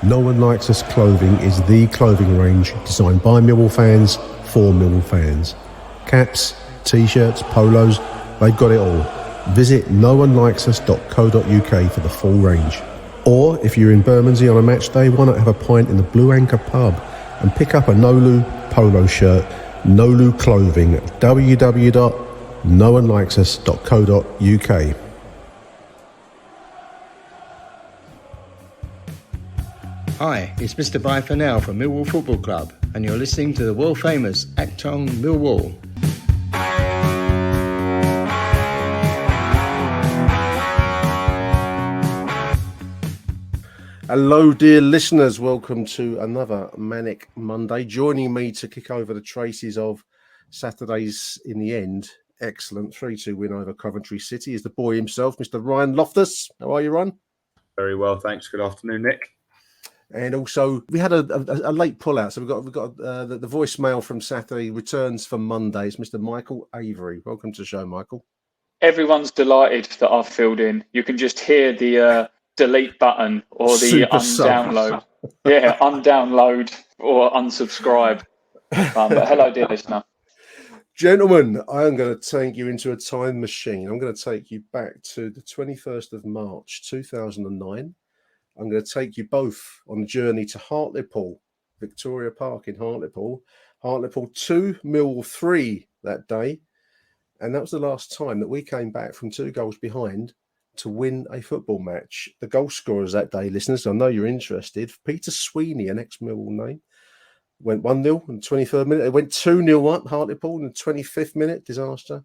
No One Likes Us Clothing is the clothing range designed by Millwall fans for Millwall fans. Caps, t-shirts, polos, they've got it all. Visit noonelikesus.co.uk for the full range. Or if you're in Bermondsey on a match day, why not have a pint in the Blue Anchor pub and pick up a Nolu polo shirt, Nolu clothing at www.noonelikesus.co.uk. Hi, it's Mr. Bye for Now from Millwall Football Club, and you're listening to the world famous Achtung Millwall. Hello, dear listeners. Welcome to another Manic Monday. Joining me to kick over the traces of Saturday's, in the end, excellent 3-2 win over Coventry City is the boy himself, Mr. Ryan Loftus. How are you, Ryan? Very well, thanks. Good afternoon, Nick. And also, we had a late pull-out, so we've got the voicemail from Saturday returns for Monday. It's Mr. Michael Avery. Welcome to the show, Michael. Everyone's delighted that I've filled in. You can just hear the delete button or the Super undownload. Yeah, undownload or unsubscribe. But hello, dear listener. Gentlemen, I am going to take you into a time machine. I'm going to take you back to the 21st of March, 2009. I'm going to take you both on a journey to Hartlepool, Victoria Park in Hartlepool. Hartlepool 2, Millwall 3 that day. And that was the last time that we came back from 2 goals behind to win a football match. The goal scorers that day, listeners, I know you're interested. Peter Sweeney, an ex-Millwall name, went 1-0 in the 23rd minute. It went 2-0 up, Hartlepool, in the 25th minute. Disaster.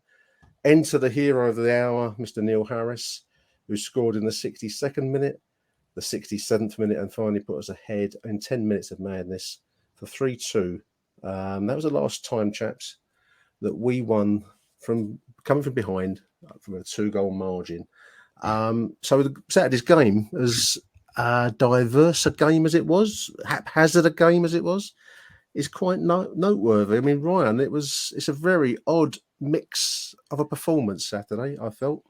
Enter the hero of the hour, Mr. Neil Harris, who scored in the 62nd minute, the 67th minute, and finally put us ahead in 10 minutes of madness for 3-2. That was the last time, chaps, that we won from coming from behind from a 2-goal margin. So Saturday's game, as diverse a game as it was, haphazard a game as it was, is quite noteworthy. I mean, Ryan, it's a very odd mix of a performance Saturday, I felt.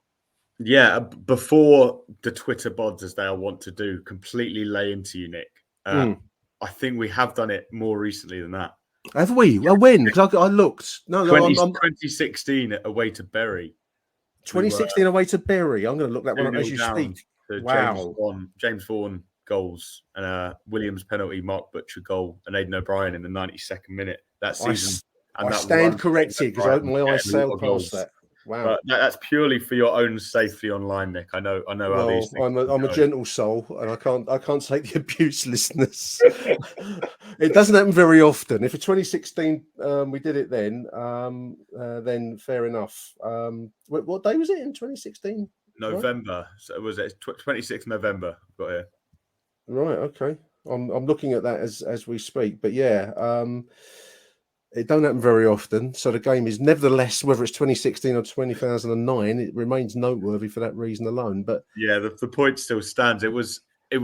Yeah, before the Twitter bods, as they want to do, completely lay into you, Nick. I think we have done it more recently than that. Have we? Well, when? Because I looked. No, 2016 away to Bury. 2016 away to Bury. I'm going to look that one up as you speak. Wow. James Vaughan goals and Williams penalty, Mark Butcher goal, and Aidan O'Brien in the 92nd minute that season. I stand corrected because my eyes sailed past that. Wow, but that's purely for your own safety online, Nick. I know. Well, how these things I'm a gentle soul, and I can't take the abuse, listeners. It doesn't happen very often. If in 2016 we did it then fair enough. What day was it in 2016? November. Right? So it was 26th November. I've got here. Right. Okay. I'm looking at that as we speak. But yeah. It don't happen very often, so the game is nevertheless, whether it's 2016 or 2009, it remains noteworthy for that reason alone. But yeah, the point still stands. It was a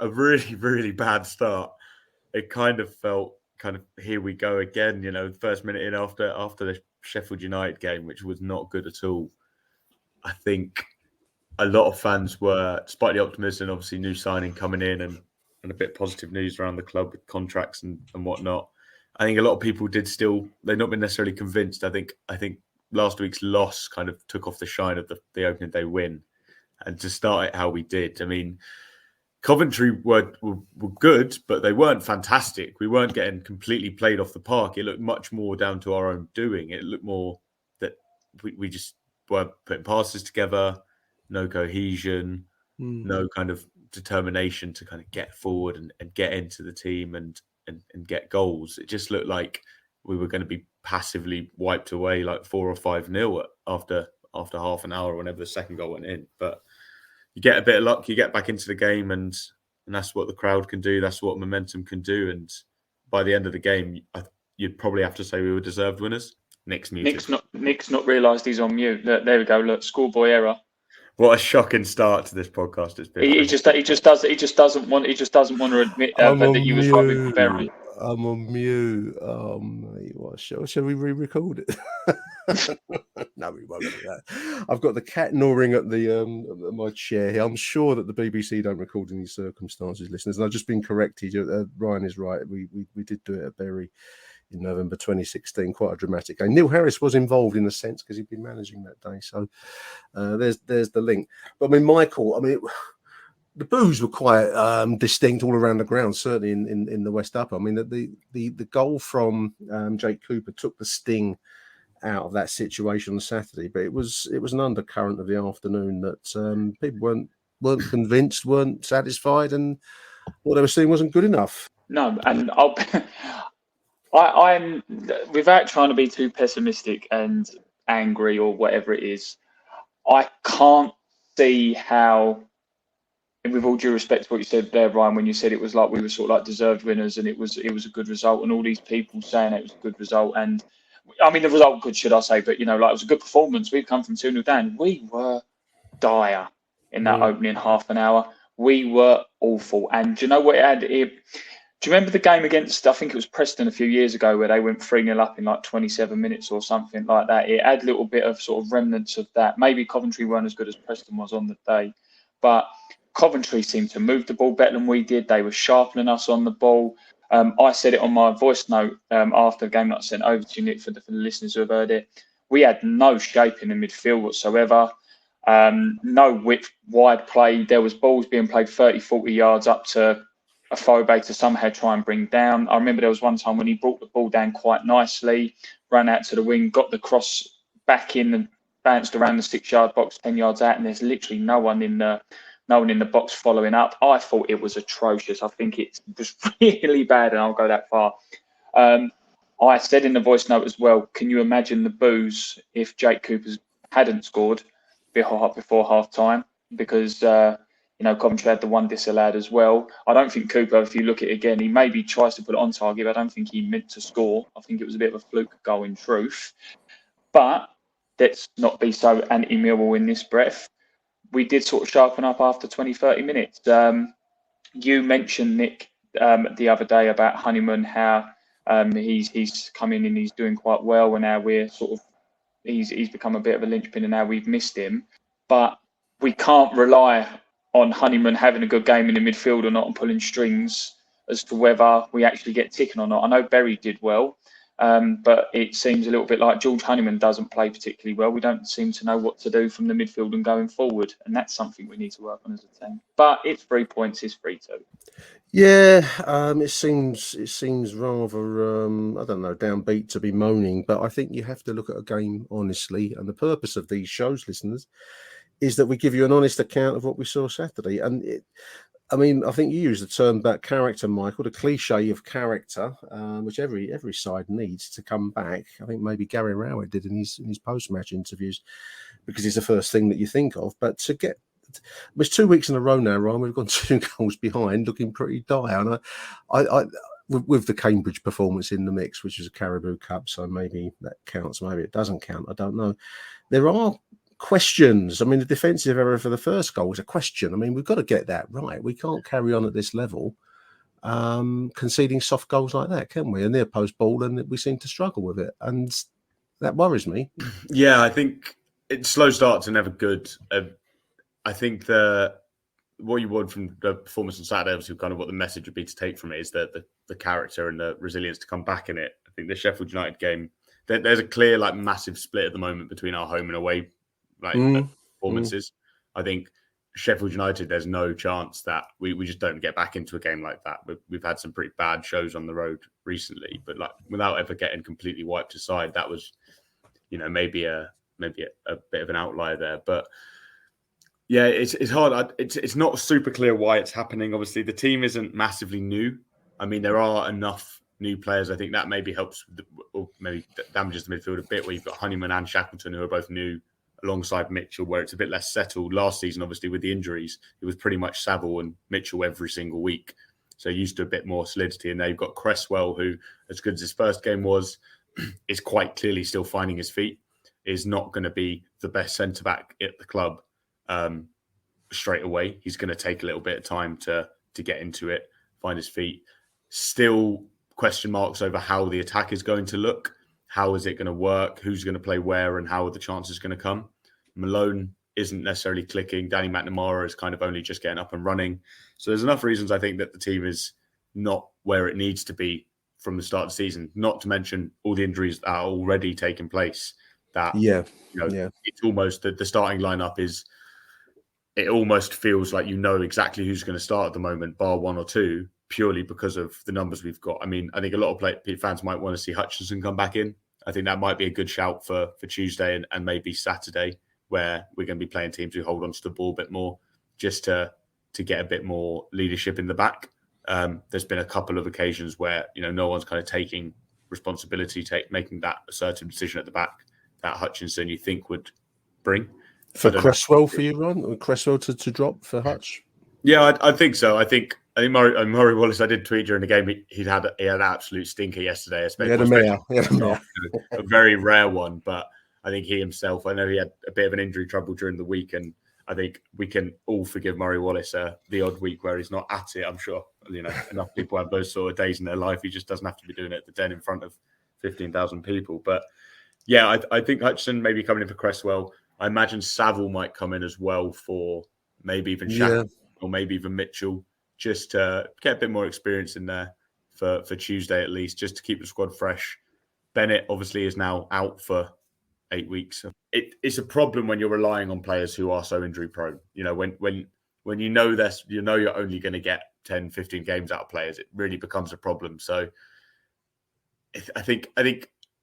really, really bad start. It kind of felt here we go again. The first minute in after the Sheffield United game, which was not good at all. I think a lot of fans were, despite the optimism, obviously new signing coming in and a bit positive news around the club with contracts and whatnot. I think a lot of people they've not been necessarily convinced. I think last week's loss kind of took off the shine of the opening day win. And to start it how we did, I mean, Coventry were good, but they weren't fantastic. We weren't getting completely played off the park. It looked much more down to our own doing. It looked more that we just weren't putting passes together, no cohesion, no kind of determination to kind of get forward and get into the team and get goals. It just looked like we were going to be passively wiped away like 4 or 5-0 after half an hour whenever the second goal went in. But you get a bit of luck, you get back into the game, and that's what the crowd can do. That's what momentum can do. And by the end of the game, you'd probably have to say we were deserved winners. Nick's muted. Nick's not realised he's on mute. There we go. Look, schoolboy error. What a shocking start to this podcast it's been. He just doesn't want to admit that you was robbing Avery. I'm on mute. Oh, mate, what? Shall we re-record it? No, we won't do that. I've got the cat gnawing at my chair here. I'm sure that the BBC don't record in these circumstances, listeners. And I've just been corrected. Ryan is right. We did do it at Bury in November 2016. Quite a dramatic game. Neil Harris was involved in a sense because he'd been managing that day. So there's the link. But I mean, Michael. I mean. The boos were quite distinct all around the ground, certainly in the West Upper. I mean, the goal from Jake Cooper took the sting out of that situation on Saturday, but it was an undercurrent of the afternoon that people weren't convinced, weren't satisfied, and what they were seeing wasn't good enough. No, and I'm without trying to be too pessimistic and angry or whatever it is, I can't see how. And with all due respect to what you said there, Ryan, when you said it was like we were sort of like deserved winners and it was a good result, and all these people saying it was a good result, and I mean the result good, should I say? But like it was a good performance. We've come from 2-0 down. We were dire in that opening half an hour. We were awful, and do you know what it had? Do you remember the game against? I think it was Preston a few years ago where they went 3-0 up in like 27 minutes or something like that. It had a little bit of sort of remnants of that. Maybe Coventry weren't as good as Preston was on the day, but Coventry seemed to move the ball better than we did. They were sharper than us on the ball. I said it on my voice note after the game that I sent over to you, Nick, for the listeners who have heard it. We had no shape in the midfield whatsoever. No width, wide play. There was balls being played 30, 40 yards up to a Phobe to somehow try and bring down. I remember there was one time when he brought the ball down quite nicely, ran out to the wing, got the cross back in and bounced around the 6-yard box, 10 yards out, and there's literally no one in the box following up. I thought it was atrocious. I think it was really bad, and I'll go that far. I said in the voice note as well, can you imagine the boos if Jake Cooper hadn't scored before half time? Because, Coventry had the one disallowed as well. I don't think Cooper, if you look at it again, he maybe tries to put it on target, but I don't think he meant to score. I think it was a bit of a fluke goal in truth. But let's not be so anti-Millwall in this breath. We did sort of sharpen up after 20, 30 minutes. You mentioned, Nick, the other day about Honeyman, how he's come in and he's doing quite well, and now we're sort of he's become a bit of a linchpin, and now we've missed him. But we can't rely on Honeyman having a good game in the midfield or not and pulling strings as to whether we actually get ticking or not. I know Berry did well, but it seems a little bit like George Honeyman doesn't play particularly well. We don't seem to know what to do from the midfield and going forward, and that's something we need to work on as a team. But it's 3 points, it's 3-2. Yeah, it seems rather I don't know, downbeat to be moaning, but I think you have to look at a game honestly, and the purpose of these shows, listeners, is that we give you an honest account of what we saw Saturday. And I think you used the term about character, Michael, the cliche of character, which every side needs to come back. I think maybe Gary Rowett did in his post-match interviews, because it's the first thing that you think of. But to get, it's 2 weeks in a row now, Ryan, we've gone 2 goals behind, looking pretty dire. And I with the Cambridge performance in the mix, which is a Caribou Cup, so maybe that counts, maybe it doesn't count, I don't know. There are questions. I mean, the defensive error for the first goal was a question. I mean, we've got to get that right. We can't carry on at this level conceding soft goals like that, can we? A near post ball, and we seem to struggle with it, and that worries me. Yeah, I think slow starts are never good. I think what you want from the performance on Saturday, obviously, kind of what the message would be to take from it is that the character and the resilience to come back in it. I think the Sheffield United game, there's a clear, massive split at the moment between our home and away performances. I think Sheffield United, there's no chance that we just don't get back into a game like that. We've had some pretty bad shows on the road recently, but without ever getting completely wiped aside, that was, maybe a bit of an outlier there. But yeah, it's hard. It's not super clear why it's happening. Obviously, the team isn't massively new. I mean, there are enough new players. I think that maybe helps, or maybe damages the midfield a bit, where you've got Honeyman and Shackleton, who are both new, alongside Mitchell, where it's a bit less settled. Last season, obviously, with the injuries, it was pretty much Saville and Mitchell every single week. So used to a bit more solidity. And now you've got Cresswell, who, as good as his first game was, is quite clearly still finding his feet, is not going to be the best centre-back at the club straight away. He's going to take a little bit of time to get into it, find his feet. Still question marks over how the attack is going to look. How is it going to work? Who's going to play where, and how are the chances going to come? Malone isn't necessarily clicking. Danny McNamara is kind of only just getting up and running. So there's enough reasons I think that the team is not where it needs to be from the start of the season, not to mention all the injuries that are already taking place. That, it's almost the starting lineup is, it almost feels like exactly who's going to start at the moment, bar one or two, purely because of the numbers we've got. I mean, I think a lot of fans might want to see Hutchinson come back in. I think that might be a good shout for Tuesday and maybe Saturday, where we're going to be playing teams who hold on to the ball a bit more, just to get a bit more leadership in the back. There's been a couple of occasions where no one's kind of taking responsibility, making that assertive decision at the back that Hutchinson you think would bring. For Cresswell for you, Ron? Cresswell to drop for Hutch? Yeah, I think so. I think Murray Wallace, I did tweet during the game, he had an absolute stinker yesterday. A very rare one, but I think he himself, I know he had a bit of an injury trouble during the week, and I think we can all forgive Murray Wallace the odd week where he's not at it. I'm sure enough people have those sort of days in their life. He just doesn't have to be doing it at the Den in front of 15,000 people. But yeah, I think Hutchinson maybe coming in for Cresswell. I imagine Saville might come in as well for maybe even Shaq or maybe even Mitchell, just to get a bit more experience in there for Tuesday at least, just to keep the squad fresh. Bennett obviously is now out for 8 weeks. It's a problem when you're relying on players who are so injury prone. When you know this, you're only going to get 10, 15 games out of players, it really becomes a problem. So I think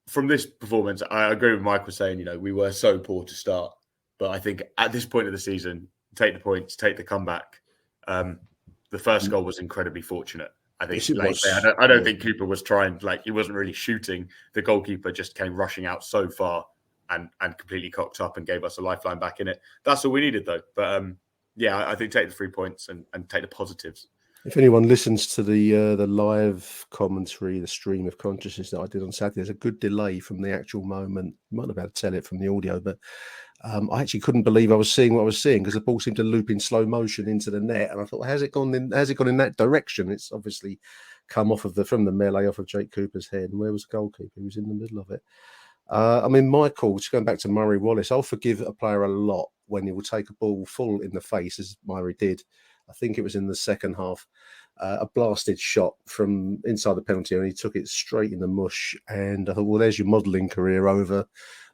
from this performance, I agree with Mike was saying, we were so poor to start. But I think at this point of the season, take the points, take the comeback. The first goal was incredibly fortunate. I think I don't think Cooper was trying, he wasn't really shooting. The goalkeeper just came rushing out so far and completely cocked up and gave us a lifeline back in it. That's all we needed, though. But I think take the 3 points and take the positives. If anyone listens to the live commentary, the stream of consciousness that I did on Saturday, there's a good delay from the actual moment. You might not be able to tell it from the audio, but I actually couldn't believe I was seeing what I was seeing because the ball seemed to loop in slow motion into the net, and I thought, has it gone in that direction? It's obviously come from the melee off of Jake Cooper's head. And where was the goalkeeper? He was in the middle of it. Michael, just going back to Murray Wallace, I'll forgive a player a lot when he will take a ball full in the face, as Murray did. I think it was in the second half, a blasted shot from inside the penalty area, and he took it straight in the mush. And I thought, well, there's your modelling career over,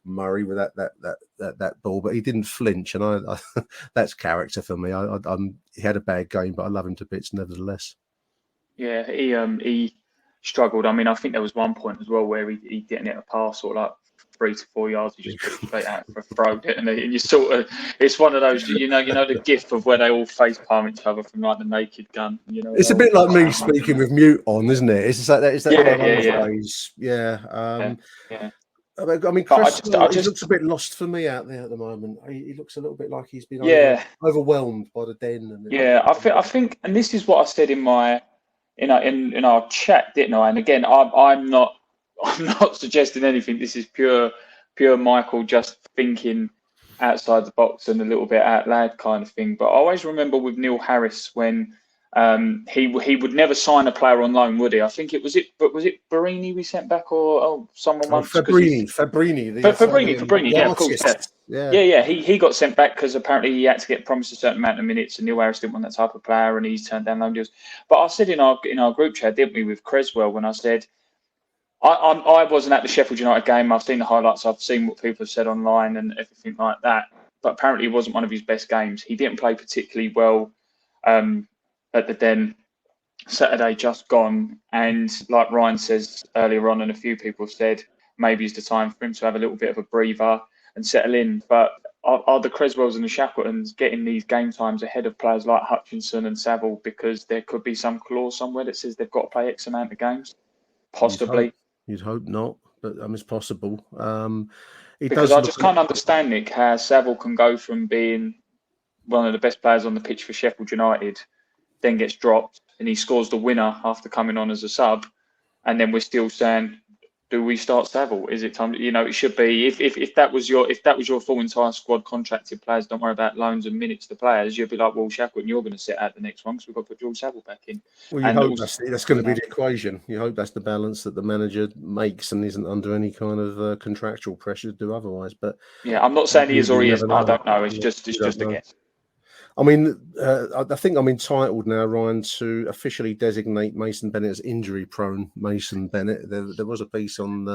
Murray, with that ball. But he didn't flinch, and I that's character for me. He had a bad game, but I love him to bits nevertheless. Yeah, he struggled. I mean, I think there was one point as well where he didn't hit a pass or 3 to 4 yards, he just put it straight out for a throw, and you sort of, it's one of those, the gif of where they all face palm each other from the Naked Gun. It's a bit like me speaking with mute on, isn't it? It's that phrase. Yeah. I mean, Chris, he looks a bit lost for me out there at the moment. He looks a little bit like he's been overwhelmed by the Den. I think, and this is what I said in our chat, didn't I? And again, I'm not suggesting anything. This is pure Michael just thinking outside the box and a little bit out loud kind of thing. But I always remember with Neil Harris when he would never sign a player on loan, would he? I think was it Barini we sent back or someone once? Fabrini. Yeah, of course. Yeah. He got sent back because apparently he had to get promised a certain amount of minutes, and Neil Harris didn't want that type of player, and he's turned down loan deals. But I said in our group chat, didn't we, with Cresswell, when I said, I wasn't at the Sheffield United game. I've seen the highlights. I've seen what people have said online and everything like that. But apparently, it wasn't one of his best games. He didn't play particularly well at the Den Saturday just gone. And like Ryan says earlier on, and a few people said, maybe it's the time for him to have a little bit of a breather and settle in. But are the Cresswells and the Shackletons getting these game times ahead of players like Hutchinson and Saville because there could be some clause somewhere that says they've got to play X amount of games? Possibly. You'd hope not, but it's possible. Because I just can't understand, Nick, how Saville can go from being one of the best players on the pitch for Sheffield United, then gets dropped, and he scores the winner after coming on as a sub, and then we're still saying, do we start Saville? Is it time? It should be if that was your full entire squad contracted players. Don't worry about loans and minutes to players. You'd be like, well, Shackleton, you're going to sit out the next one because we've got to put George Saville back in. Well, you And hope also, that's going to be the equation. You hope that's the balance that the manager makes and isn't under any kind of contractual pressure to do otherwise. But yeah, I'm not saying he is or he isn't. I don't know. It's just a guess. I mean, I think I'm entitled now, Ryan, to officially designate Mason Bennett as injury-prone Mason Bennett. There was a piece on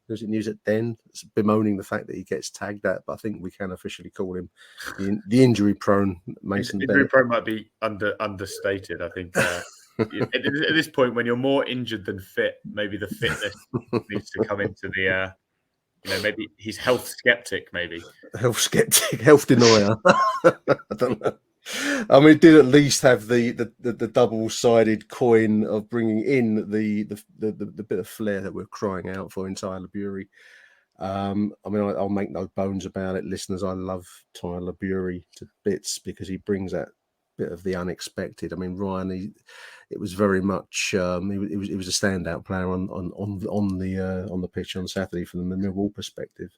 News at Den bemoaning the fact that he gets tagged at, but I think we can officially call him the injury-prone Mason Bennett. Injury-prone might be understated, I think. At this point, when you're more injured than fit, maybe the fitness needs to come into the... maybe he's health skeptic, maybe. Health skeptic, health denier. I don't know. I mean, it did at least have the double-sided coin of bringing in the bit of flair that we're crying out for in Tyler Bury. I mean, I'll make no bones about it, listeners. I love Tyler Bury to bits because he brings that bit of the unexpected. I mean, Ryan, it was very much he was a standout player on the pitch on Saturday from the Millwall perspective,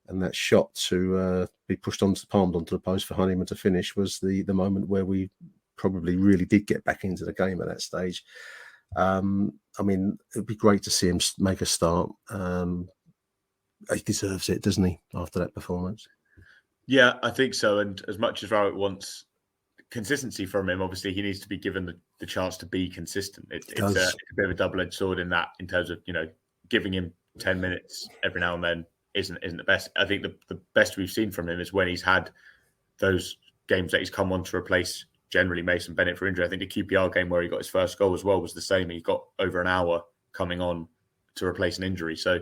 and that shot to be palmed onto the post for Honeyman to finish was the moment where we probably really did get back into the game at that stage. I mean, it'd be great to see him make a start. He deserves it, doesn't he, after that performance? Yeah, I think so. And as much as Rowett wants consistency from him, obviously he needs to be given the chance to be consistent. It's a bit of a double-edged sword in terms of giving him 10 minutes every now and then isn't the best. I think the best we've seen from him is when he's had those games that he's come on to replace generally Mason Bennett for injury. I think the QPR game where he got his first goal as well was the same. He got over an hour coming on to replace an injury. So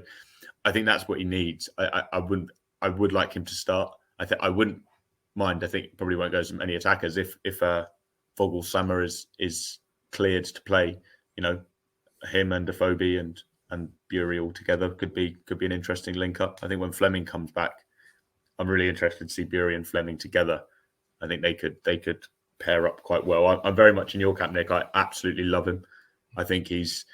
I think that's what he needs. I would like him to start. I wouldn't mind. I think probably won't go as many attackers if Vogel-Sammer is cleared to play. Him and Defoe and Bury all together could be an interesting link up. I think when Fleming comes back, I'm really interested to see Bury and Fleming together. I think they could pair up quite well. I'm very much in your camp, Nick. I absolutely love him. I think he's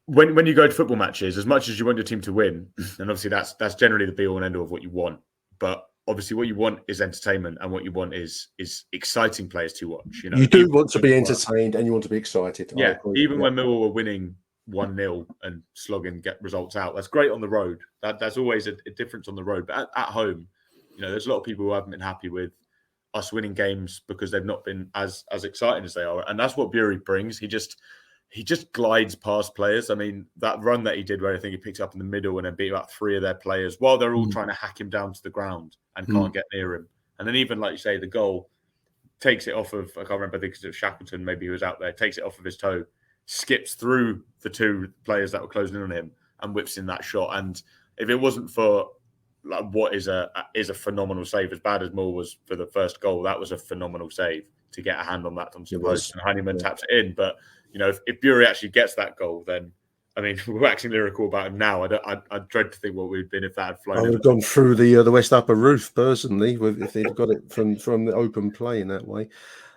when you go to football matches, as much as you want your team to win, and obviously that's generally the be all and end all of what you want. But obviously, what you want is entertainment, and what you want is exciting players to watch. You do want to be entertained, and you want to be excited. Yeah, even when Millwall were winning 1-0 and slogging get results out, that's great on the road. That's always a difference on the road. But at home, there's a lot of people who haven't been happy with us winning games because they've not been as exciting as they are, and that's what Bury brings. He just glides past players. I mean, that run that he did where I think he picked up in the middle and then beat about 3 of their players while they're all trying to hack him down to the ground and can't get near him. And then even, like you say, the goal takes it off of, I can't remember, I think it was Shackleton, maybe he was out there, takes it off of his toe, skips through the 2 players that were closing in on him and whips in that shot. And if it wasn't for what is a phenomenal save, as bad as Moore was for the first goal, that was a phenomenal save to get a hand on that onto the post, and Honeyman taps it in. But if Bury actually gets that goal, then I mean, we're waxing lyrical about him now. I dread to think what we'd been if that had flown. I would have gone through the West Upper roof personally if they'd got it from the open play in that way.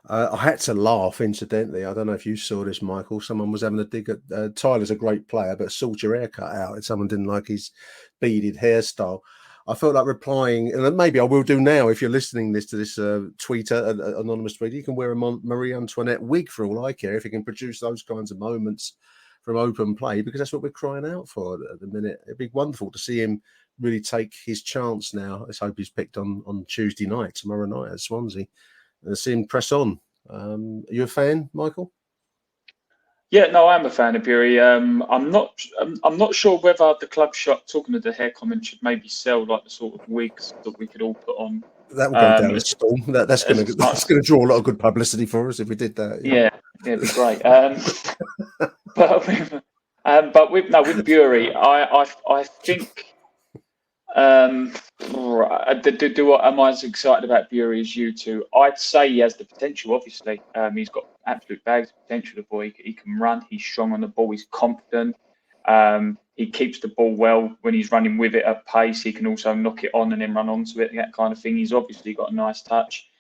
I had to laugh, incidentally. I don't know if you saw this, Michael. Someone was having a dig at Tyler's a great player, but sort your haircut out. And someone didn't like his beaded hairstyle. I felt like replying, and maybe I will do now if you're listening to this tweeter, anonymous tweeter. You can wear a Marie Antoinette wig for all I care if you can produce those kinds of moments from open play, because that's what we're crying out for at the minute. It'd be wonderful to see him really take his chance now. Let's hope he's picked on Tuesday night, tomorrow night at Swansea, and see him press on. Are you a fan, Michael? Yeah, no, I am a fan of Bury. I'm not sure whether the club shop, talking to the hair comment, should maybe sell like the sort of wigs that we could all put on. That will go down the storm. That's going to draw a lot of good publicity for us if we did that. Yeah, it'd be great. But with Bury, I think. Am I as excited about Bury as you two? I'd say he has the potential. Obviously, he's got absolute bags of potential. The boy, he can run. He's strong on the ball. He's confident. He keeps the ball well when he's running with it at pace. He can also knock it on and then run onto it, that kind of thing. He's obviously got a nice touch.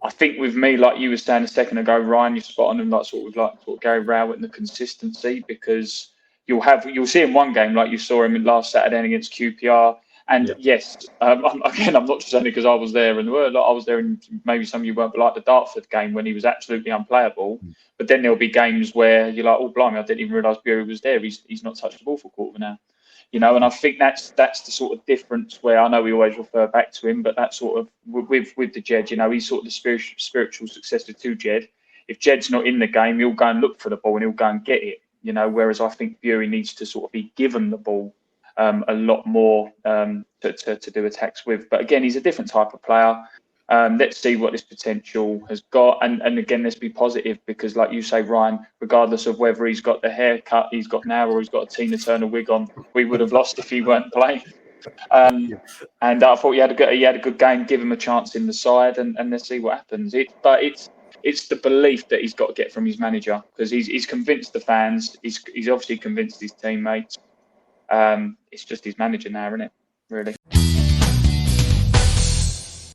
I think with me, like you were saying a second ago, Ryan, you're spot on him, like sort of Gary Rowett and the consistency, because you'll see in one game like you saw him in last Saturday against QPR. And yes, I'm not just saying it because I was there, and I was there, and maybe some of you weren't, but like the Dartford game when he was absolutely unplayable. But then there'll be games where you're like, oh blimey, I didn't even realise Bury was there. He's not touched the ball for a quarter of an hour. And I think that's the sort of difference where I know we always refer back to him, but that sort of with the Jed, he's sort of the spiritual successor to Jed. If Jed's not in the game, he'll go and look for the ball and he'll go and get it. Whereas I think Bury needs to sort of be given the ball a lot more to do attacks with. But again, he's a different type of player. Let's see what this potential has got. And again, let's be positive because, like you say, Ryan, regardless of whether he's got the haircut he's got now or he's got a Tina Turner wig on, we would have lost if he weren't playing. And I thought he had a good game. Give him a chance in the side, and let's see what happens. It's the belief that he's got to get from his manager because he's convinced the fans. He's obviously convinced his teammates. It's just his manager now, isn't it? Really.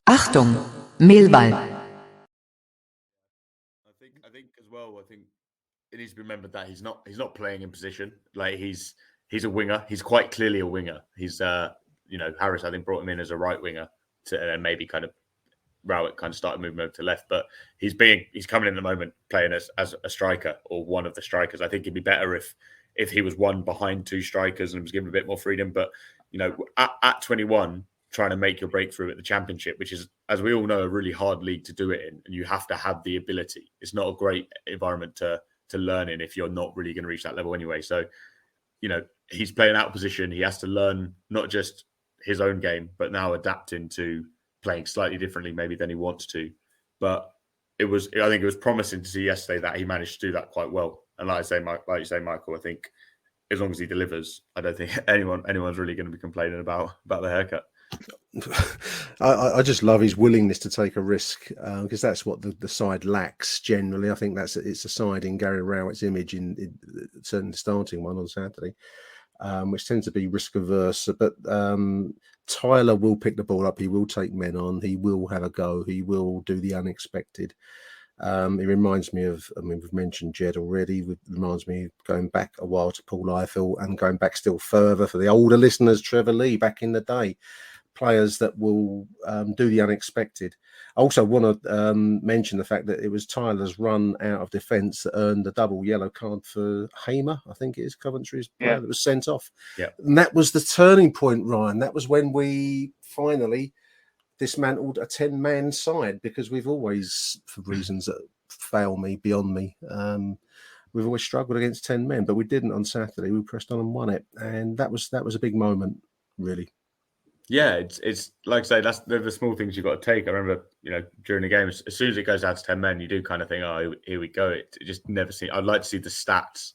Achtung, Millwall. I think as well. I think it needs to be remembered that he's not playing in position. Like he's a winger. He's quite clearly a winger. He's Harris I think brought him in as a right winger and then maybe kind of Rowett kind of started moving over to left. But he's coming in at the moment playing as a striker or one of the strikers. I think it'd be better if he was one behind two strikers and was given a bit more freedom. But at 21. Trying to make your breakthrough at the Championship, which is, as we all know, a really hard league to do it in, and you have to have the ability. It's not a great environment to learn in if you're not really going to reach that level anyway. So, he's playing out of position. He has to learn not just his own game, but now adapting to playing slightly differently maybe than he wants to. But I think it was promising to see yesterday that he managed to do that quite well. And like you say, Michael, I think as long as he delivers, I don't think anyone's really going to be complaining about the haircut. I just love his willingness to take a risk because that's what the side lacks generally. I think it's a side in Gary Rowett's image in certainly the starting one on Saturday, which tends to be risk averse. But Tyler will pick the ball up. He will take men on. He will have a go. He will do the unexpected. It reminds me of, we've mentioned Jed already. It reminds me of going back a while to Paul Ifill and going back still further for the older listeners, Trevor Lee back in the day. Players that will do the unexpected. I also want to mention the fact that it was Tyler's run out of defence that earned the double yellow card for Hamer, I think it is, Coventry's player that was sent off. Yeah. And that was the turning point, Ryan. That was when we finally dismantled a 10-man side because we've always, for reasons that fail me, beyond me, we've always struggled against 10 men, but we didn't on Saturday. We pressed on and won it. And that was a big moment, really. Yeah, it's like I say, they're the small things you've got to take. I remember, during the game, as soon as it goes out to 10 men, you do kind of think, oh, here we go. It just never seems. I'd like to see the stats,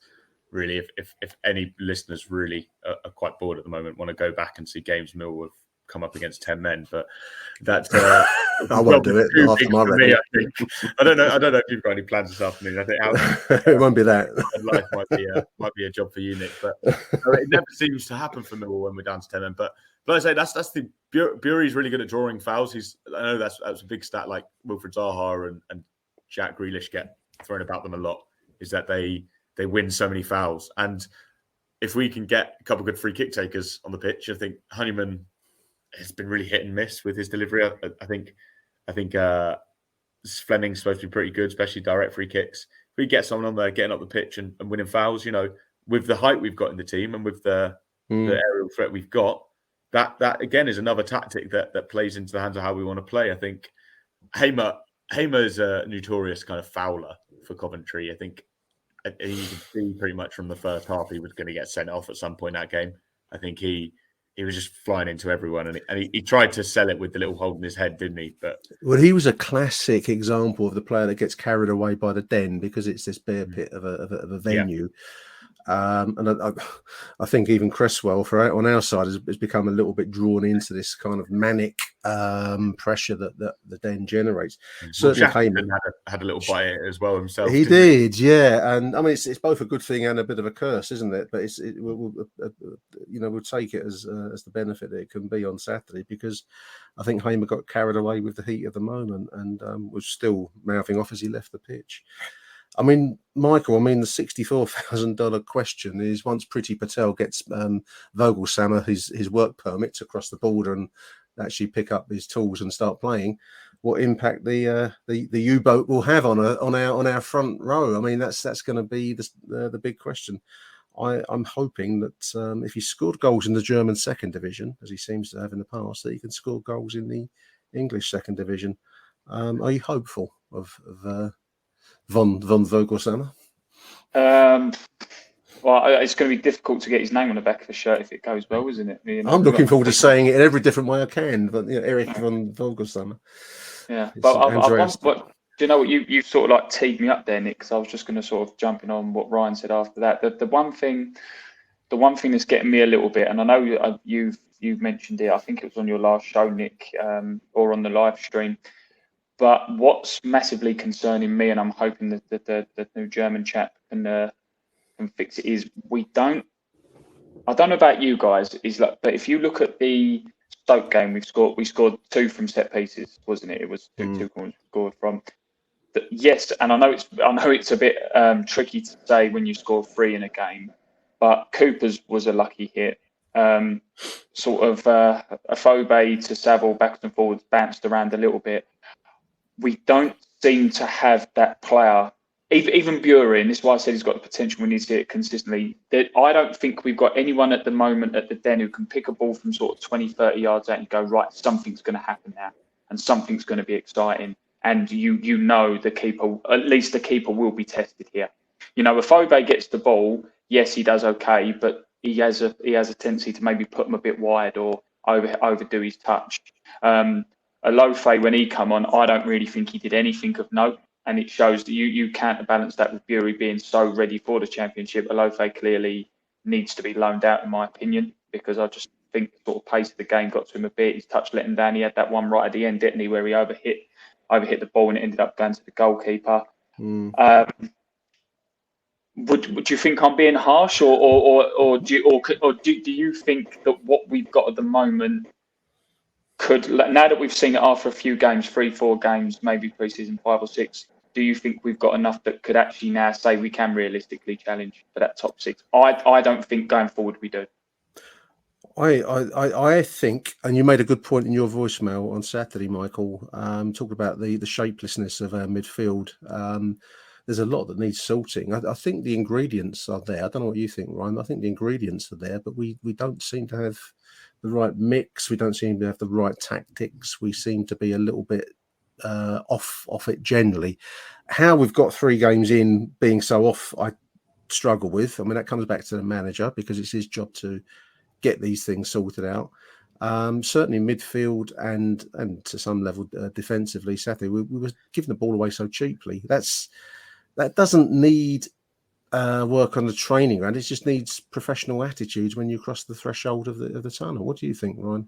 really, if any listeners really are quite bored at the moment, want to go back and see games Mill have come up against 10 men. But that's I won't do it after my me, I think. I don't know if you've got any plans this afternoon. I think it won't be that. Life might be a job for you, Nick. But it never seems to happen for Millwall when we're down to 10 men. But like I say, that's the Bury's really good at drawing fouls. I know that's a big stat. Like Wilfred Zaha and Jack Grealish get thrown about them a lot. Is that they win so many fouls, and if we can get a couple of good free kick takers on the pitch, I think Honeyman has been really hit and miss with his delivery. I think Fleming's supposed to be pretty good, especially direct free kicks. If we get someone on there getting up the pitch and winning fouls, with the height we've got in the team and with the aerial threat we've got. That again is another tactic that plays into the hands of how we want to play. I think Hamer is a notorious kind of fouler for Coventry. I think you can see pretty much from the first half he was going to get sent off at some point in that game. I think he was just flying into everyone, and he tried to sell it with the little hold in his head, didn't he? But he was a classic example of the player that gets carried away by the den because it's this bear pit of a venue. Yeah. And I think even Cresswell on our side has become a little bit drawn into this kind of manic pressure that the den generates. Certainly, Heyman had a little bite at it as well himself. He did, yeah. And I mean, it's both a good thing and a bit of a curse, isn't it? But we'll take it as the benefit that it can be on Saturday because I think Hamer got carried away with the heat of the moment and was still mouthing off as he left the pitch. I mean, Michael, the $64,000 question is once Priti Patel gets Vogelsammer his work permit to cross the border and actually pick up his tools and start playing, what impact the U-boat will have on our front row. I mean, that's going to be the big question. I'm hoping that if he scored goals in the German second division, as he seems to have in the past, that he can score goals in the English second division. Are you hopeful of von Vogelsammer? Well, it's going to be difficult to get his name on the back of the shirt if it goes well, isn't it? I'm looking forward to saying it in every different way I can. But Eric von Vogelsammer. Yeah, but do you know what you sort of like teed me up there, Nick? Because I was just going to sort of jump in on what Ryan said after that. The one thing that's getting me a little bit, and I know you've mentioned it. I think it was on your last show, Nick, or on the live stream. But what's massively concerning me, and I'm hoping that the new German chap can fix it, is I don't know about you guys, but if you look at the Stoke game, we scored 2 from set pieces, wasn't it? It was two corners scored from. Yes, and I know it's a bit tricky to say when you score 3 in a game, but Cooper's was a lucky hit. Sort of a Phobe to Saville backwards and forwards, bounced around a little bit. We don't seem to have that player. Even Bury, and this is why I said he's got the potential. We need to see it consistently. I don't think we've got anyone at the moment at the Den who can pick a ball from sort of 20, 30 yards out and go, right, something's going to happen now and something's going to be exciting. And you know the keeper, at least the keeper will be tested here. If Phobe gets the ball, yes, he does okay, but he has a tendency to maybe put him a bit wide or overdo his touch. Alofe, when he come on, I don't really think he did anything of note. And it shows that you counterbalance that with Bury being so ready for the Championship. Alofe clearly needs to be loaned out, in my opinion, because I just think the sort of pace of the game got to him a bit. His touch let him down. He had that one right at the end, didn't he, where he overhit the ball and it ended up going to the goalkeeper. Would you think I'm being harsh, or do you think that what we've got at the moment could, now that we've seen it after a few games, 3-4 games, maybe pre-season 5 or 6, do you think we've got enough that could actually now say we can realistically challenge for that top 6? I don't think going forward we do. I think, and you made a good point in your voicemail on Saturday, Michael, talking about the shapelessness of our midfield. There's a lot that needs sorting. I think the ingredients are there. I don't know what you think, Ryan. I think the ingredients are there, but we don't seem to have the right mix. We don't seem to have the right tactics. We seem to be a little bit off it generally. How we've got 3 games in being so off, I struggle with. I mean, that comes back to the manager because it's his job to get these things sorted out. Certainly midfield and to some level defensively, Saturday, we were giving the ball away so cheaply. That doesn't need work on the training ground. It just needs professional attitudes when you cross the threshold of the tunnel. What do you think, Ryan?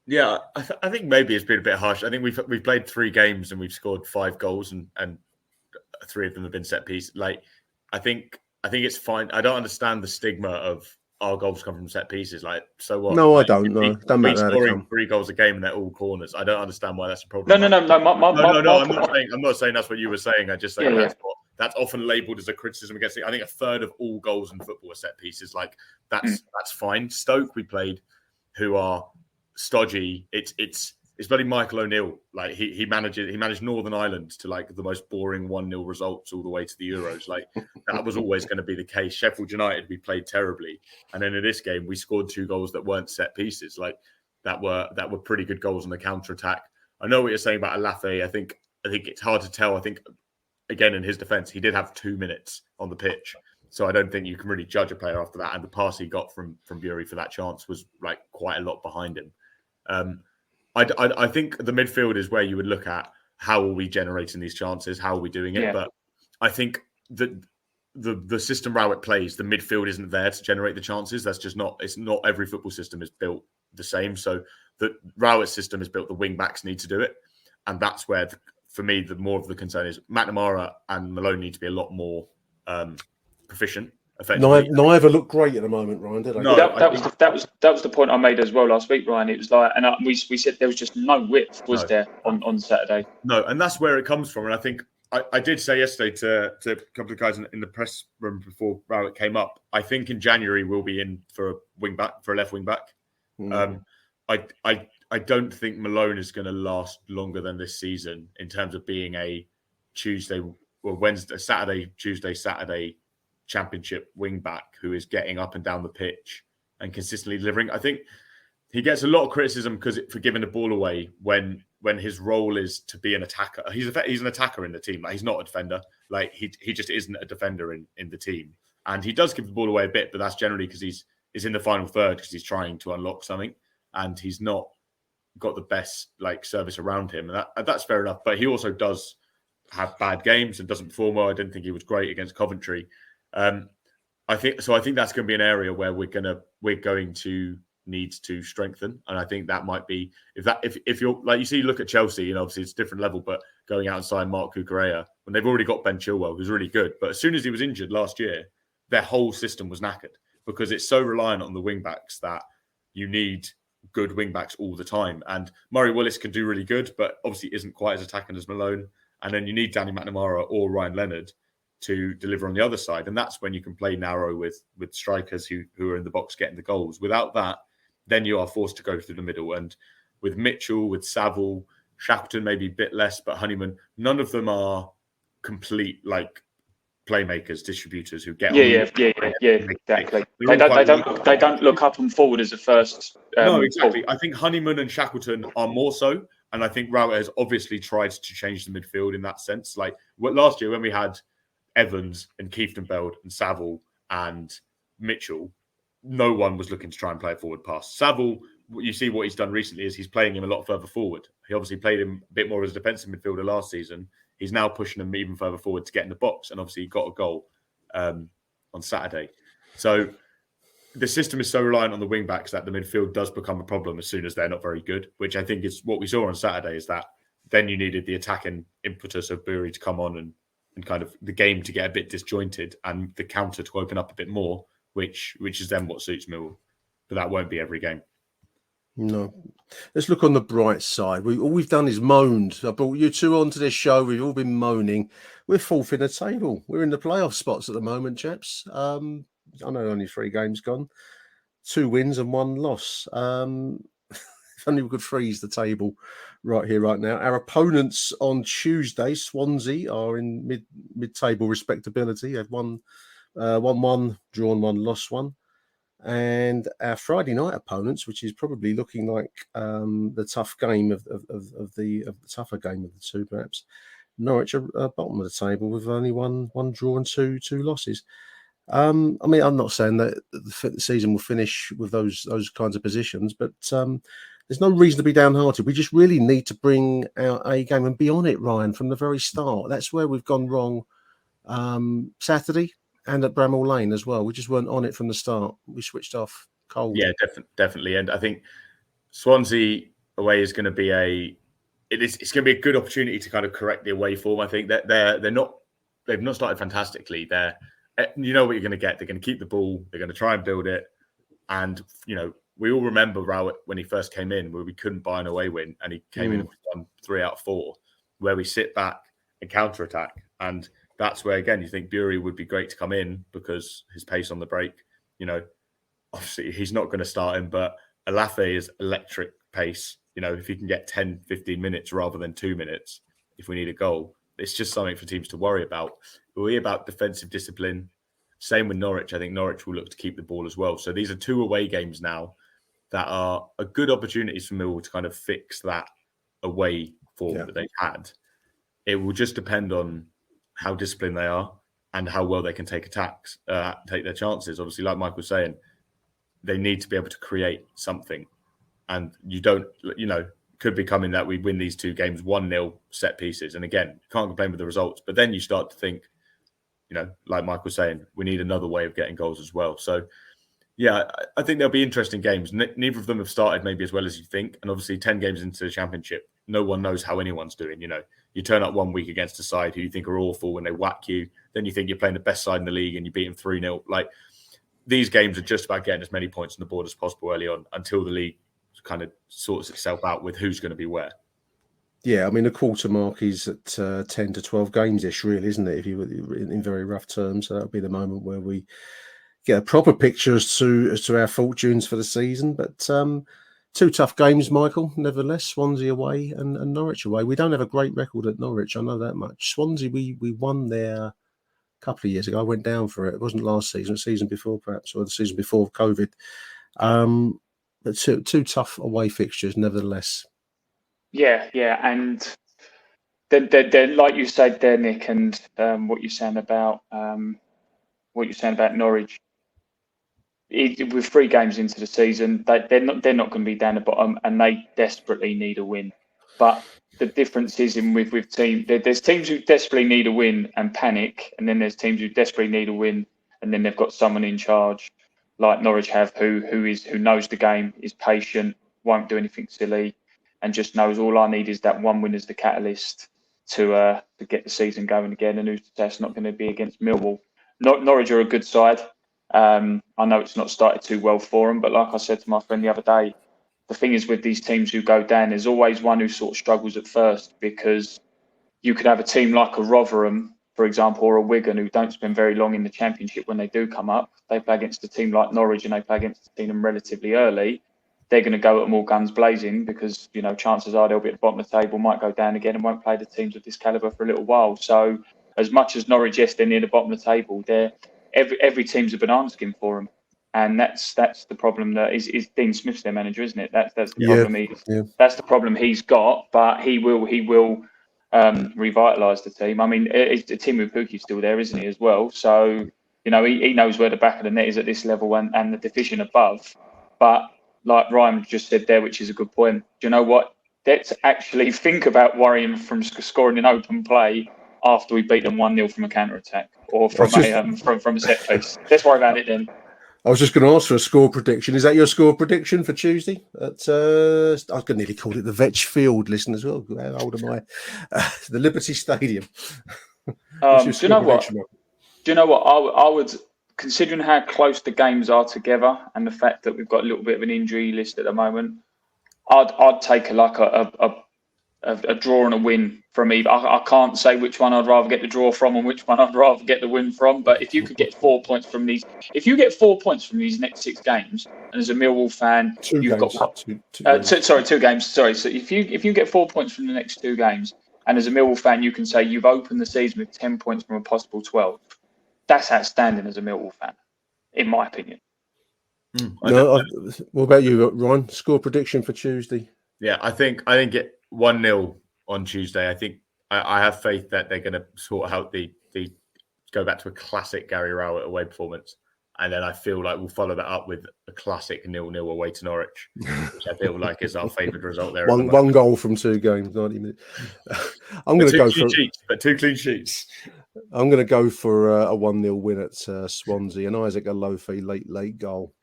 Yeah, I think maybe it's been a bit harsh. I think we've played 3 games and we've scored 5 goals and 3 of them have been set piece. Like, I think it's fine. I don't understand the stigma of our goals come from set pieces. Like, so what? No, like, I don't. No, don't matter how they scoring come. 3 goals a game and they're all corners. I don't understand why that's a problem. No. I'm not saying that's what you were saying. I just say that's often labelled as a criticism against it. I think a third of all goals in football are set pieces. Like, that's fine. Stoke we played, who are stodgy. It's bloody Michael O'Neill. Like, he managed Northern Ireland to like the most boring 1-0 results all the way to the Euros. Like, that was always going to be the case. Sheffield United, we played terribly, and then in this game we scored 2 goals that weren't set pieces. Like, that were pretty good goals on the counter attack. I know what you're saying about Alafe. I think it's hard to tell. I think, again, in his defence, he did have 2 minutes on the pitch, so I don't think you can really judge a player after that. And the pass he got from Bury for that chance was like quite a lot behind him. I think the midfield is where you would look at how are we generating these chances, how are we doing it. Yeah. But I think that the system Rowett plays, the midfield isn't there to generate the chances. That's just not. It's not every football system is built the same. So the Rowett system is built. The wing backs need to do it, and that's where, for me, the more of the concern is McNamara and Malone need to be a lot more proficient. Neither look great at the moment, Ryan, did they? No, that was the point I made as well last week, Ryan. It was like, and we said there was just no width, there, on Saturday? No, and that's where it comes from. And I think I did say yesterday to a couple of guys in the press room before Rowett came up, I think in January we'll be in for a left wing back. I don't think Malone is going to last longer than this season in terms of being a Saturday, championship wing back who is getting up and down the pitch and consistently delivering. I think he gets a lot of criticism for giving the ball away when his role is to be an attacker. He's an attacker in the team. Like, he's not a defender. Like he just isn't a defender in the team. And he does give the ball away a bit, but that's generally because he's in the final third because he's trying to unlock something, and he's not got the best service around him. And that's fair enough. But he also does have bad games and doesn't perform well. I didn't think he was great against Coventry. I think that's going to be an area where we're going to need to strengthen, and I think that might be if you're look at Chelsea, obviously it's a different level, but going out and sign Mark Cucurella when they've already got Ben Chilwell, who's really good, but as soon as he was injured last year, their whole system was knackered because it's so reliant on the wing backs that you need good wing backs all the time. And Murray Willis can do really good, but obviously isn't quite as attacking as Malone. And then you need Danny McNamara or Ryan Leonard to deliver on the other side, and that's when you can play narrow with strikers who are in the box getting the goals. Without that, then you are forced to go through the middle. And with Mitchell, with Saville, Shackleton maybe a bit less, but Honeyman, none of them are complete playmakers, distributors who get exactly. They don't look up and forward as a first. No, exactly. I think Honeyman and Shackleton are more so, and I think Rowett has obviously tried to change the midfield in that sense. Last year when we had Evans and Kieftenbeld and Saville and Mitchell, no one was looking to try and play a forward pass. Saville, you see what he's done recently is he's playing him a lot further forward. He obviously played him a bit more as a defensive midfielder last season. He's now pushing him even further forward to get in the box, and obviously he got a goal on Saturday. So the system is so reliant on the wing backs that the midfield does become a problem as soon as they're not very good, which I think is what we saw on Saturday, is that then you needed the attacking impetus of Bury to come on and kind of the game to get a bit disjointed and the counter to open up a bit more, which is then what suits Millwall. But that won't be every game. No. Let's look on the bright side. All we've done is moaned. I brought you two onto this show. We've all been moaning. We're fourth in the table. We're in the playoff spots at the moment, chaps. I know only 3 games gone. 2 wins and 1 loss. If only we could freeze the table right here, right now. Our opponents on Tuesday, Swansea, are in mid-table respectability. They've won 1-1, drawn 1, lost 1. And our Friday night opponents, which is probably looking like the tough game of the tougher game of the two, perhaps. Norwich are bottom of the table with only one draw and two losses. I mean, I'm not saying that the season will finish with those kinds of positions, but there's no reason to be downhearted. We just really need to bring our A game and be on it, Ryan, from the very start. That's where we've gone wrong Saturday and at Bramall Lane as well. We just weren't on it from the start. We switched off cold. Yeah, definitely. And I think Swansea away is going to be it's going to be a good opportunity to kind of correct the away form. I think that they've not started fantastically. You know what you're going to get. They're going to keep the ball. They're going to try and build it. And, we all remember Rowett when he first came in, where we couldn't buy an away win, and he came in and won 3 out of 4, where we sit back and counter-attack. And that's where, again, you think Bury would be great to come in because his pace on the break, obviously he's not going to start him, but Alafe is electric pace. If he can get 10, 15 minutes rather than 2 minutes, if we need a goal, it's just something for teams to worry about. Worry about defensive discipline. Same with Norwich. I think Norwich will look to keep the ball as well. So these are 2 away games now that are a good opportunities for Millwall to kind of fix that away form that they've had. It will just depend on how disciplined they are and how well they can take attacks, take their chances. Obviously, like Mike was saying, they need to be able to create something. And you don't, could be coming that we win these 2 games 1-0 set pieces. And again, can't complain with the results. But then you start to think, like Mike was saying, we need another way of getting goals as well. So, yeah, I think there'll be interesting games. Neither of them have started maybe as well as you think. And obviously 10 games into the Championship, no one knows how anyone's doing. You turn up one week against a side who you think are awful and they whack you. Then you think you're playing the best side in the league and you beat them 3-0. These games are just about getting as many points on the board as possible early on until the league kind of sorts itself out with who's going to be where. Yeah, I mean, the quarter mark is at 10 to 12 games-ish, really, isn't it? If you were in very rough terms, so that'll be the moment where we get a proper picture as to our fortunes for the season. But two tough games, Michael, nevertheless. Swansea away and Norwich away. We don't have a great record at Norwich, I know that much. Swansea, we won there a couple of years ago. I went down for it. It wasn't last season, the season before, perhaps, or the season before COVID. But two tough away fixtures, nevertheless. Yeah, and they're like you said there, Nick, and what you're saying about Norwich. With 3 games into the season, they're not going to be down the bottom, and they desperately need a win. But the difference is with teams. There's teams who desperately need a win and panic, and then there's teams who desperately need a win, and then they've got someone in charge, like Norwich have, who knows the game, is patient, won't do anything silly, and just knows all I need is that one win as the catalyst to get the season going again. And that's not going to be against Millwall. Norwich are a good side. I know it's not started too well for them, but like I said to my friend the other day, the thing is with these teams who go down, there's always one who sort of struggles at first, because you could have a team like a Rotherham, for example, or a Wigan, who don't spend very long in the Championship. When they do come up, they play against a team like Norwich and they play against a team relatively early. They're going to go at them all guns blazing, because chances are they'll be at the bottom of the table, might go down again, and won't play the teams of this calibre for a little while. So as much as Norwich, yes, they're near the bottom of the table, every team's a banana skin for them, and that's the problem. That is Dean Smith's their manager, isn't it? That's the problem. That's the problem he's got. But he will revitalise the team. I mean, it's the team with Pukki's still there, isn't he, as well? So he knows where the back of the net is at this level and the division above. But like Ryan just said there, which is a good point. Do you know what? Let's actually think about worrying from scoring in open play after we beat them 1-0 from a counter-attack or from a set piece. Let's worry about it then. I was just going to ask for a score prediction. Is that your score prediction for Tuesday? I could nearly call it the Vetch Field, listen as well. How old am I? The Liberty Stadium. Do you know what? I would, considering how close the games are together and the fact that we've got a little bit of an injury list at the moment, I'd take a draw and a win from either. I can't say which one I'd rather get the draw from and which one I'd rather get the win from. But if you could get 4 points from these, next 6 games, and as a Millwall fan, two games. Sorry. So if you get 4 points from the next 2 games, and as a Millwall fan, you can say you've opened the season with 10 points from a possible 12. That's outstanding as a Millwall fan, in my opinion. What about you, Ryan? Score prediction for Tuesday? Yeah, I think it 1-0 on Tuesday. I think I have faith that they're going to sort out the go back to a classic Gary Rowett away performance, and then I feel like we'll follow that up with a classic 0-0 away to Norwich, which I feel like is our favourite result there. One goal from 2 games, 90 minutes. I'm going to go for 2 clean sheets. I'm going to go for a 1-0 win at Swansea, and Isaac Alofi late goal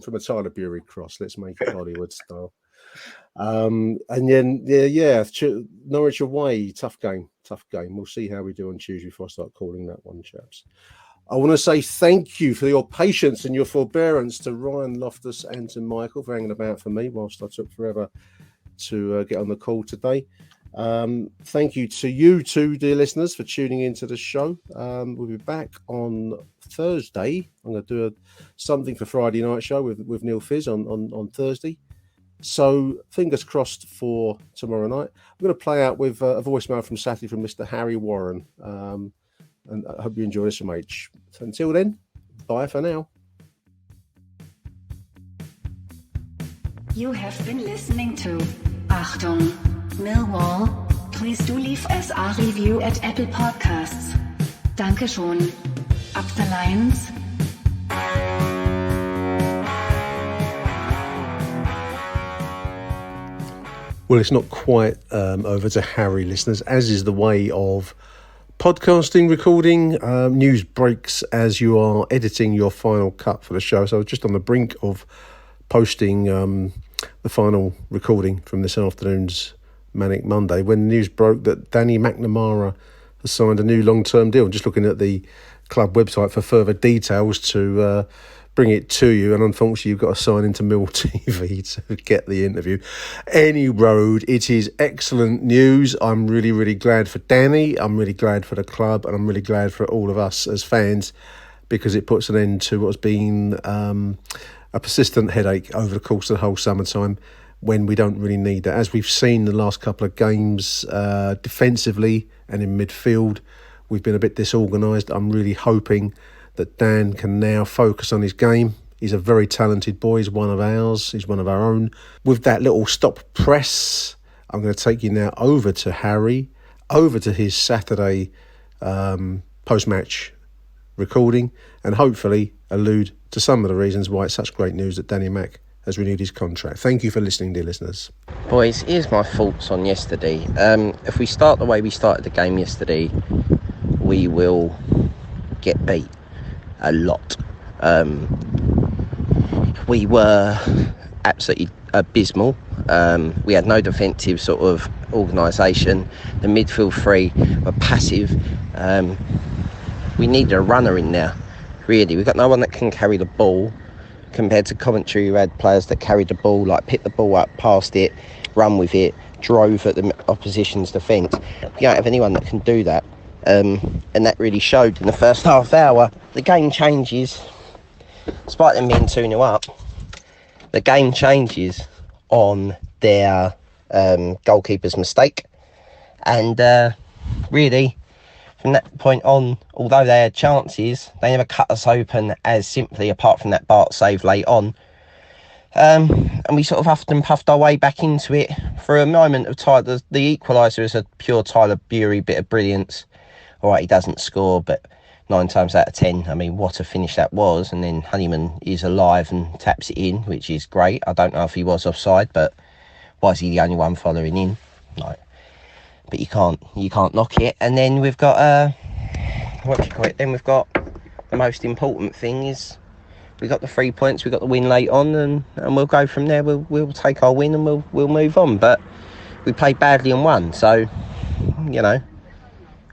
from a Tyler Bury cross. Let's make it Hollywood style. And then Norwich away, tough game. We'll see how we do on Tuesday before I start calling that one, chaps. I want to say thank you for your patience and your forbearance to Ryan, Loftus and to Michael for hanging about for me whilst I took forever to get on the call today. Thank you to you two, dear listeners, for tuning into the show. We'll be back on Thursday. I'm going to do something for Friday night show with Neil Fizz on Thursday. So fingers crossed for tomorrow night. I'm going to play out with a voicemail from Saturday from Mr. Harry Warren. And I hope you enjoy this from H. So until then, bye for now. You have been listening to Achtung, Millwall. Please do leave us a review at Apple Podcasts. Dankeschön. Up the lines. Well, it's not quite over to Harry, listeners, as is the way of podcasting, recording. News breaks as you are editing your final cut for the show. So I was just on the brink of posting the final recording from this afternoon's Manic Monday when the news broke that Danny McNamara has signed a new long-term deal. I'm just looking at the club website for further details to bring it to you, and unfortunately you've got to sign into Mill TV to get the interview. Any road, it is excellent news. I'm really, really glad for Danny. I'm really glad for the club, and I'm really glad for all of us as fans, because it puts an end to what's been a persistent headache over the course of the whole summertime, when we don't really need that. As we've seen the last couple of games, defensively and in midfield, we've been a bit disorganised. I'm really hoping that Dan can now focus on his game. He's a very talented boy. He's one of ours. He's one of our own. With that little stop press, I'm going to take you now over to Harry, over to his Saturday post-match recording, and hopefully allude to some of the reasons why it's such great news that Danny Mack has renewed his contract. Thank you for listening, dear listeners. Boys, here's my thoughts on yesterday. If we start the way we started the game yesterday, we will get beat a lot. We were absolutely abysmal. We had no defensive sort of organisation. The midfield three were passive. We needed a runner in there, really. We've got no one that can carry the ball, compared to Coventry, who had players that carried the ball, like picked the ball up, passed it, run with it, drove at the opposition's defence. We don't have anyone that can do that. And that really showed in the first half hour. The game changes, despite them being 2-0 up, the game changes on their goalkeeper's mistake. And really, from that point on, although they had chances, they never cut us open as simply, apart from that Bart save late on. And we sort of huffed and puffed our way back into it for a moment of time. The equaliser is a pure Tyler Bury bit of brilliance. All right, he doesn't score, but 9 times out of 10, I mean, what a finish that was. And then Honeyman is alive and taps it in, which is great. I don't know if he was offside, but why is he the only one following in? No. But you can't knock it. And then we've got Then we've got the most important thing is we got the 3 points. We got the win late on, and we'll go from there. We'll take our win and we'll move on. But we played badly and won. So, you know,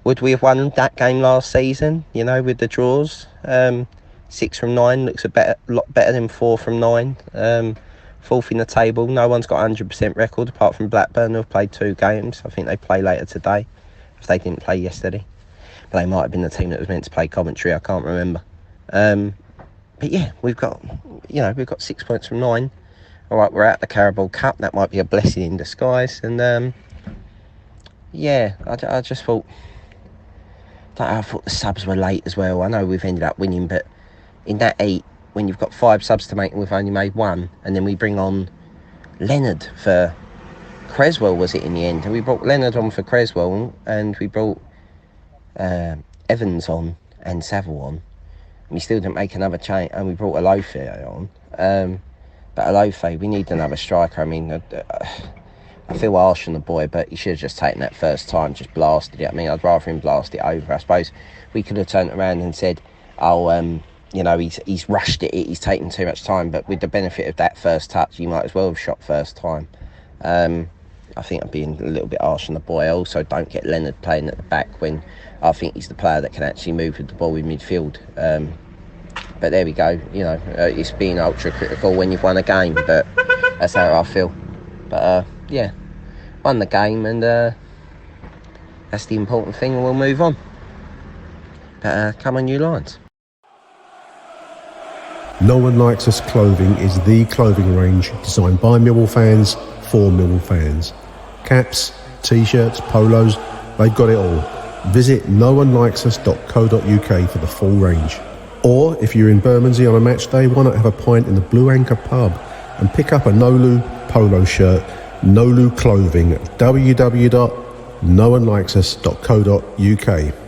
would we have won that game last season? You know, with the draws, 6 from 9 looks a lot better than 4 from 9. Fourth in the table. No one's got 100% record apart from Blackburn, who've played 2 games. I think they play later today, if they didn't play yesterday. But they might have been the team that was meant to play Coventry. I can't remember. But yeah, we've got 6 points from 9. All right, we're out the Carabao Cup. That might be a blessing in disguise. And I just thought. I thought the subs were late as well. I know we've ended up winning, but in that 8, when you've got 5 subs to make and we've only made 1, and then we bring on Leonard for Creswell, was it in the end? And we brought Leonard on for Creswell, and we brought Evans on and Saville on. And we still didn't make another change, and we brought Alofe on. But Alofe, we need another striker. I mean, I feel harsh on the boy, but he should have just taken that first time, just blasted it. I mean, I'd rather him blast it over. I suppose we could have turned around and said, he's rushed it, he's taken too much time. But with the benefit of that first touch, you might as well have shot first time. I think I'm being a little bit harsh on the boy. I also don't get Leonard playing at the back when I think he's the player that can actually move with the ball in midfield. But there we go. You know, it's being ultra critical when you've won a game, but that's how I feel. But won the game, and that's the important thing, and we'll move on. But come on, New Lions. No One Likes Us Clothing is the clothing range designed by Millwall fans for Millwall fans. Caps, t-shirts, polos, they've got it all. Visit noonelikes.us.co.uk for the full range. Or if you're in Bermondsey on a match day, why not have a pint in the Blue Anchor pub and pick up a Nolu polo shirt, Nolu clothing at www.noonelikes.us.co.uk.